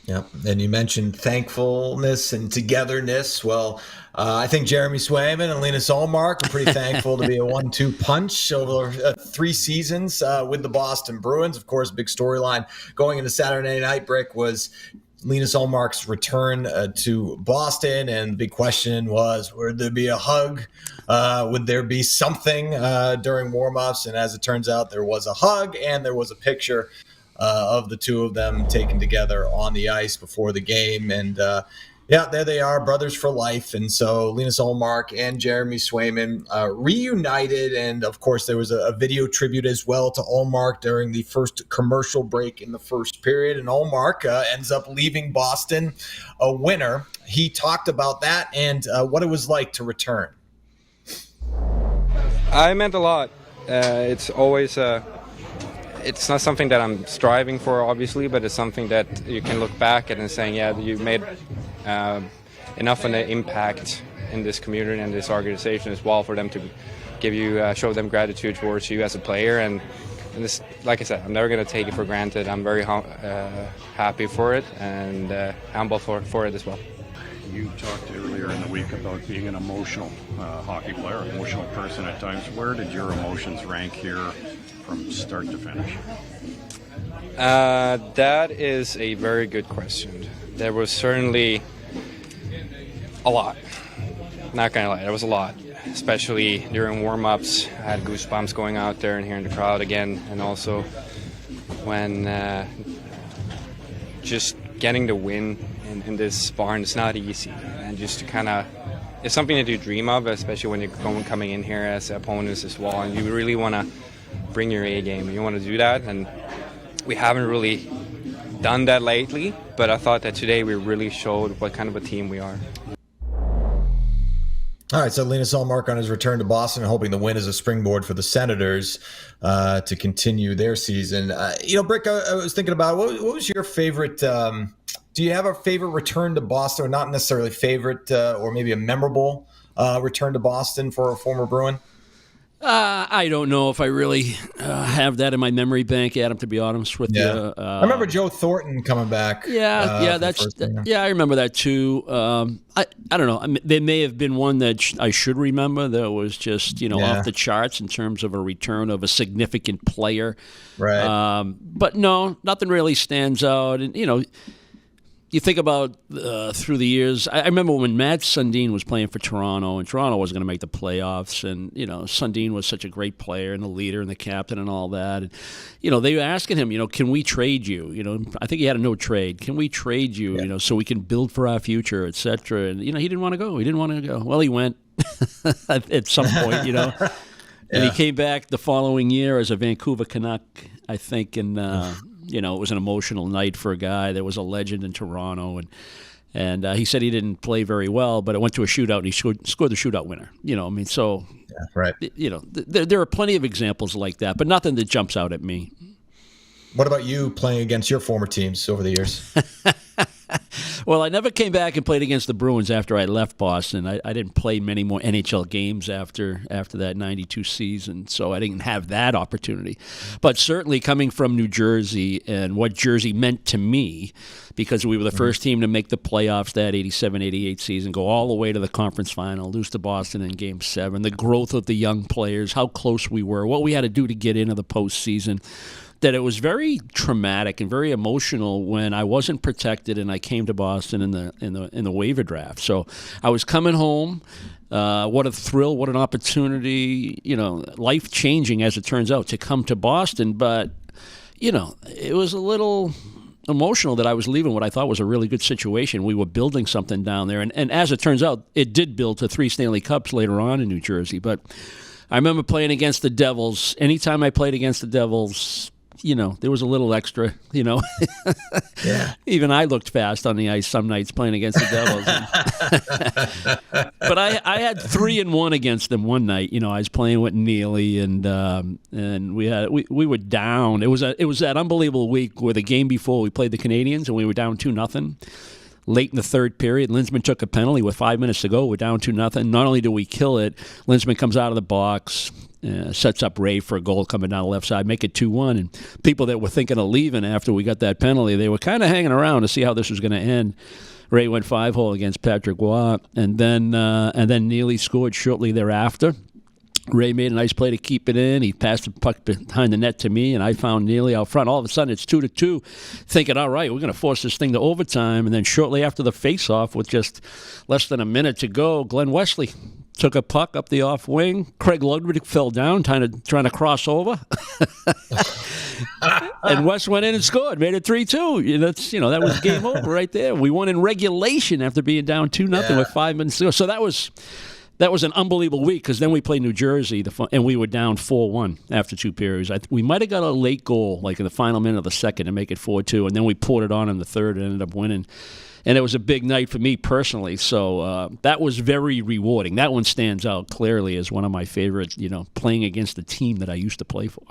Yep. And you mentioned thankfulness and togetherness. Well, I think Jeremy Swayman and Linus Ullmark are pretty thankful to be a 1-2 punch over 3 seasons with the Boston Bruins. Of course, big storyline going into Saturday Night, Brick, was Linus Ullmark's return to Boston, and the big question was, would there be a hug? Would there be something during warmups? And as it turns out, there was a hug and there was a picture of the two of them taken together on the ice before the game. And yeah, there they are, brothers for life. And so Linus Ullmark and Jeremy Swayman reunited. And of course, there was a video tribute as well to Ullmark during the first commercial break in the first period. And Ullmark ends up leaving Boston a winner. He talked about that and what it was like to return. I meant a lot. It's always it's not something that I'm striving for, obviously, but it's something that you can look back at and saying, yeah, you've made enough of an impact in this community and this organization as well for them to give you, show them gratitude towards you as a player. And this, like I said, I'm never going to take it for granted. I'm very happy for it and humble for it as well. You talked earlier in the week about being an emotional hockey player, an emotional person at times. Where did your emotions rank here from start to finish? That is a very good question. There was certainly a lot. Not gonna lie, there was a lot. Especially during warm-ups, I had goosebumps going out there and hearing the crowd again, and also when just getting the win in this barn is not easy, and just to kind of, it's something that you dream of, especially when you're coming in here as opponents as well, and you really want to bring your A game. You want to do that, and we haven't really done that lately, but I thought that today we really showed what kind of a team we are. All right, so Linus Ullmark on his return to Boston, hoping the win is a springboard for the Senators to continue their season. Brick, I was thinking about what was your favorite? Do you have a favorite return to Boston, or not necessarily favorite, or maybe a memorable return to Boston for a former Bruin? I don't know if I really have that in my memory bank, Adam, to be honest with you. I remember Joe Thornton coming back. I remember that too. I don't know. I mean, there may have been one that I should remember that was just, off the charts in terms of a return of a significant player. Right. But no, nothing really stands out. And, you think about through the years, I remember when Matt Sundin was playing for Toronto, and Toronto wasn't going to make the playoffs, and, Sundin was such a great player and the leader and the captain and all that. And, they were asking him, can we trade you? I think he had a no trade. Can we trade you, so we can build for our future, et cetera? And, he didn't want to go. He didn't want to go. Well, he went at some point, And he came back the following year as a Vancouver Canuck, I think, and it was an emotional night for a guy that was a legend in Toronto, and he said he didn't play very well, but it went to a shootout, and he scored the shootout winner. Right. There are plenty of examples like that, but nothing that jumps out at me. What about you playing against your former teams over the years? Well, I never came back and played against the Bruins after I left Boston. I didn't play many more NHL games after that 92 season, so I didn't have that opportunity. But certainly coming from New Jersey and what Jersey meant to me, because we were the first team to make the playoffs that 87-88 season, go all the way to the conference final, lose to Boston in Game 7, the growth of the young players, how close we were, what we had to do to get into the postseason, that it was very traumatic and very emotional when I wasn't protected and I came to Boston in the waiver draft. So I was coming home. What a thrill! What an opportunity! Life changing as it turns out to come to Boston. But it was a little emotional that I was leaving what I thought was a really good situation. We were building something down there, and as it turns out, it did build to 3 Stanley Cups later on in New Jersey. But I remember playing against the Devils. Anytime I played against the Devils, there was a little extra, Yeah. Even I looked fast on the ice some nights playing against the Devils. But I had 3-1 against them one night. I was playing with Neely, and we were down. It was that unbelievable week where the game before we played the Canadiens and we were down 2-0. Late in the third period, Linsman took a penalty with 5 minutes to go. We're down 2-0. Not only do we kill it, Linsman comes out of the box, sets up Ray for a goal coming down the left side, make it 2-1. And people that were thinking of leaving after we got that penalty, they were kind of hanging around to see how this was going to end. Ray went 5-hole against Patrick Waugh, and then Neely scored shortly thereafter. Ray made a nice play to keep it in. He passed the puck behind the net to me, and I found Neely out front. All of a sudden, it's 2-2, thinking, all right, we're going to force this thing to overtime. And then shortly after the face-off, with just less than a minute to go, Glenn Wesley took a puck up the off wing. Craig Ludwig fell down, trying to cross over. And West went in and scored, made it 3-2. That was game over right there. We won in regulation after being down 2-0 with 5 minutes to go. So that was an unbelievable week, because then we played New Jersey, and we were down 4-1 after 2 periods. We might have got a late goal, like in the final minute of the second, to make it 4-2, and then we poured it on in the third and ended up winning. And it was a big night for me personally, so that was very rewarding. That one stands out clearly as one of my favorite, playing against the team that I used to play for.